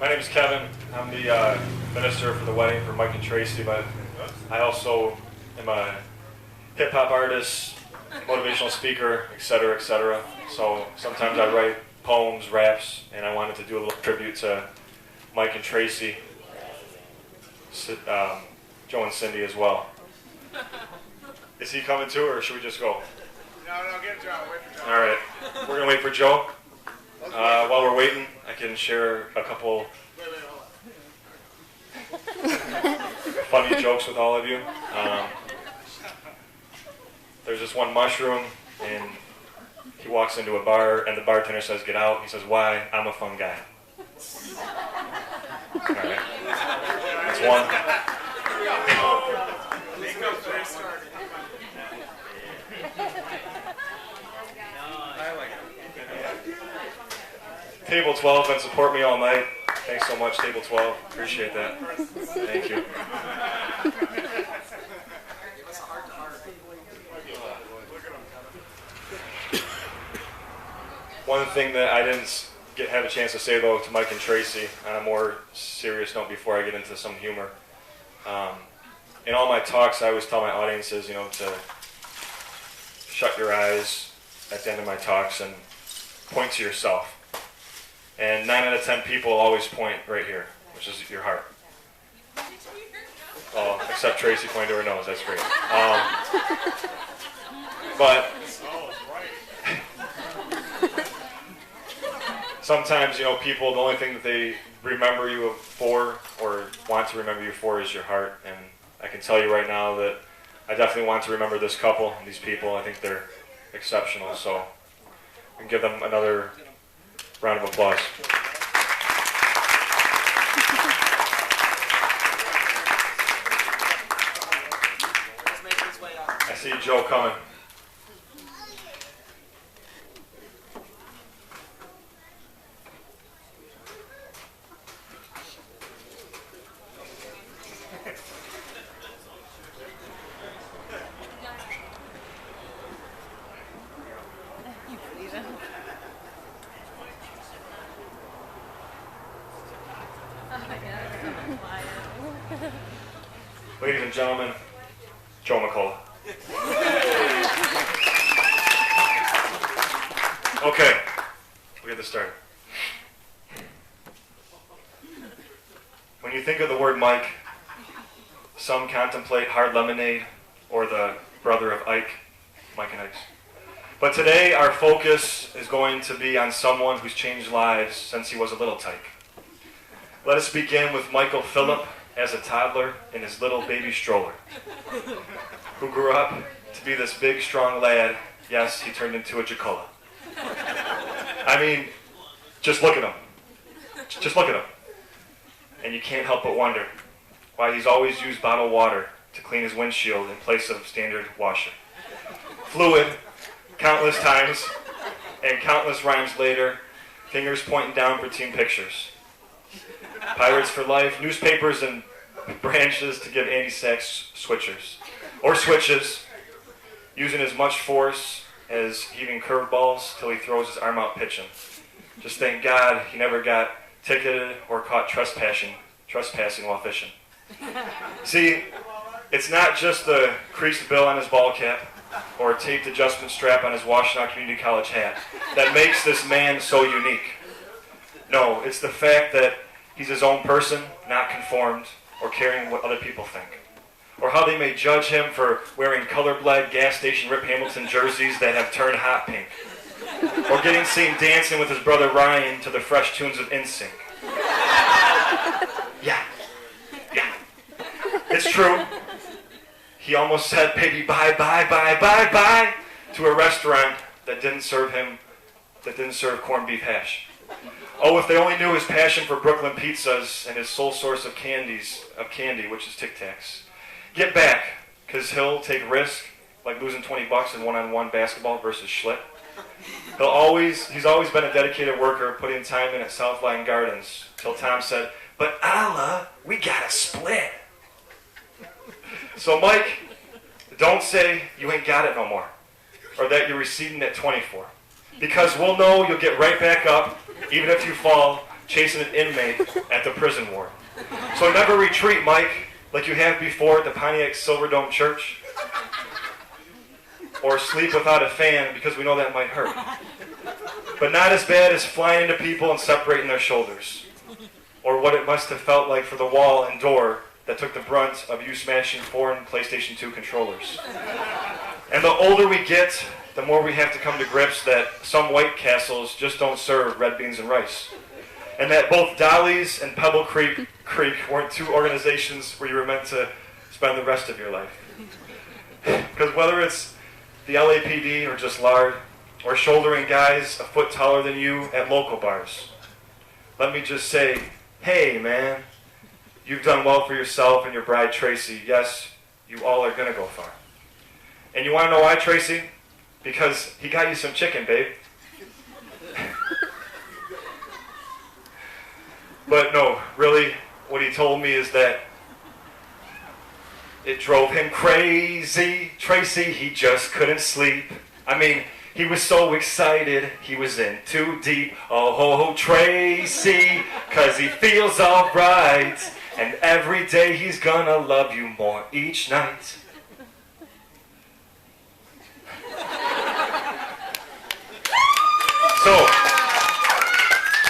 My name is Kevin. I'm the minister for the wedding for Mike and Tracy, but I also am a hip-hop artist, motivational speaker, etc., etc. So sometimes I write poems, raps, and I wanted to do a little tribute to Mike and Tracy, Joe and Cindy as well. Is he coming too, or should we just go? No, get Joe. Wait for Joe. All right, we're gonna wait for Joe. While we're waiting, I can share a couple funny jokes with all of you. There's this one mushroom, and he walks into a bar, and the bartender says, "Get out." He says, "Why? I'm a fun guy." All right, that's one. Table 12 and support me all night. Thanks so much, Table 12. Appreciate that. Thank you. One thing that I didn't have a chance to say, though, to Mike and Tracy, on a more serious note before I get into some humor. In all my talks, I always tell my audiences, to shut your eyes at the end of my talks and point to yourself. And 9 out of 10 people always point right here, which is your heart. Oh, except Tracy pointing to her nose. That's great. But sometimes, people, the only thing that they remember you for or want to remember you for is your heart. And I can tell you right now that I definitely want to remember this couple and these people. I think they're exceptional. So we can give them another round of applause. I see Joe coming. Ladies and gentlemen, Joe McCullough. Okay, we'll get this started. When you think of the word Mike, some contemplate Hard Lemonade or the brother of Ike, Mike and Ike's. But today our focus is going to be on someone who's changed lives since he was a little tyke. Let us begin with Michael Phillip as a toddler in his little baby stroller, who grew up to be this big, strong lad. Yes, he turned into a Jacola. I mean, just look at him. Just look at him. And you can't help but wonder why he's always used bottled water to clean his windshield in place of standard washer. Fluid, countless times, and countless rhymes later, fingers pointing down for team pictures. Pirates for life, newspapers and branches to give Andy Sachs switchers. Or switches, using as much force as heaving curveballs till he throws his arm out pitching. Just thank God he never got ticketed or caught trespassing while fishing. See, it's not just the creased bill on his ball cap or taped adjustment strap on his Washtenaw Community College hat that makes this man so unique. No, it's the fact that he's his own person, not conformed, or caring what other people think. Or how they may judge him for wearing color-bled gas station Rip Hamilton jerseys that have turned hot pink. Or getting seen dancing with his brother Ryan to the fresh tunes of NSYNC. Yeah. It's true. He almost said, "Baby, bye, bye, bye, bye, bye," to a restaurant that didn't serve corned beef hash. Oh, if they only knew his passion for Brooklyn pizzas and his sole source of candy, which is Tic Tacs. Get back, because he'll take risk, like losing $20 in one-on-one basketball versus Schlitt. He's always been a dedicated worker, putting time in at Southline Gardens, till Tom said, "But Allah, we gotta split." So Mike, don't say you ain't got it no more, or that you're receding at 24. Because we'll know you'll get right back up, even if you fall, chasing an inmate at the prison ward. So never retreat, Mike, like you have before at the Pontiac Silverdome Church. Or sleep without a fan, because we know that might hurt. But not as bad as flying into people and separating their shoulders. Or what it must have felt like for the wall and door that took the brunt of you smashing foreign PlayStation 2 controllers. And the older we get, the more we have to come to grips that some White Castles just don't serve red beans and rice. And that both Dolly's and Pebble Creek weren't two organizations where you were meant to spend the rest of your life. Because whether it's the LAPD or just lard, or shouldering guys a foot taller than you at local bars, let me just say, hey man, you've done well for yourself and your bride Tracy. Yes, you all are going to go far. And you want to know why, Tracy? Because he got you some chicken, babe. But no, really, what he told me is that it drove him crazy. Tracy, he just couldn't sleep. I mean, he was so excited, he was in too deep. Oh, Tracy, 'cause he feels alright. And every day he's gonna love you more each night.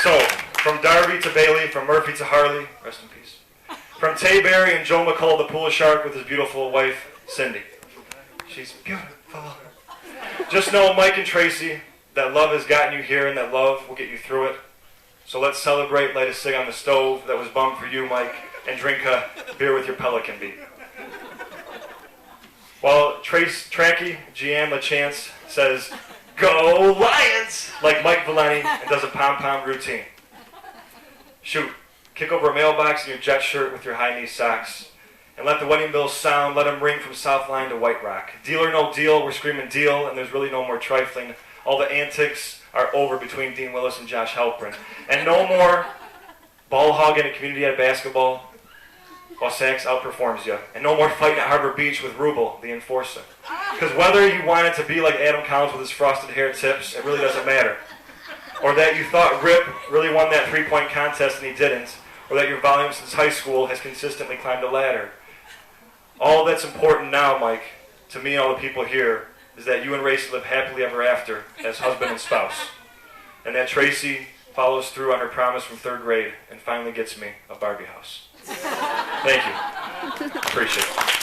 So, from Darby to Bailey, from Murphy to Harley, rest in peace. From Tayberry and Joe McCall, the pool shark with his beautiful wife, Cindy. She's beautiful. Just know, Mike and Tracy, that love has gotten you here and that love will get you through it. So let's celebrate, light a cig on the stove that was bummed for you, Mike, and drink a beer with your Pelican beat. While Tracky GM LaChance says, "Go Lions!" like Mike Valeni, and does a pom-pom routine. Shoot, kick over a mailbox in your jet shirt with your high-knee socks. And let the wedding bells sound, let them ring from South Line to White Rock. Deal or no deal, we're screaming deal, and there's really no more trifling. All the antics are over between Dean Willis and Josh Halprin. And no more ball hogging at community ed basketball while Sachs outperforms you. And no more fighting at Harbor Beach with Rubel, the enforcer. Because whether you wanted to be like Adam Collins with his frosted hair tips, it really doesn't matter. Or that you thought Rip really won that three-point contest and he didn't. Or that your volume since high school has consistently climbed a ladder. All that's important now, Mike, to me and all the people here, is that you and Racy live happily ever after as husband and spouse. And that Tracy follows through on her promise from 3rd grade and finally gets me a Barbie house. Thank you. Appreciate it.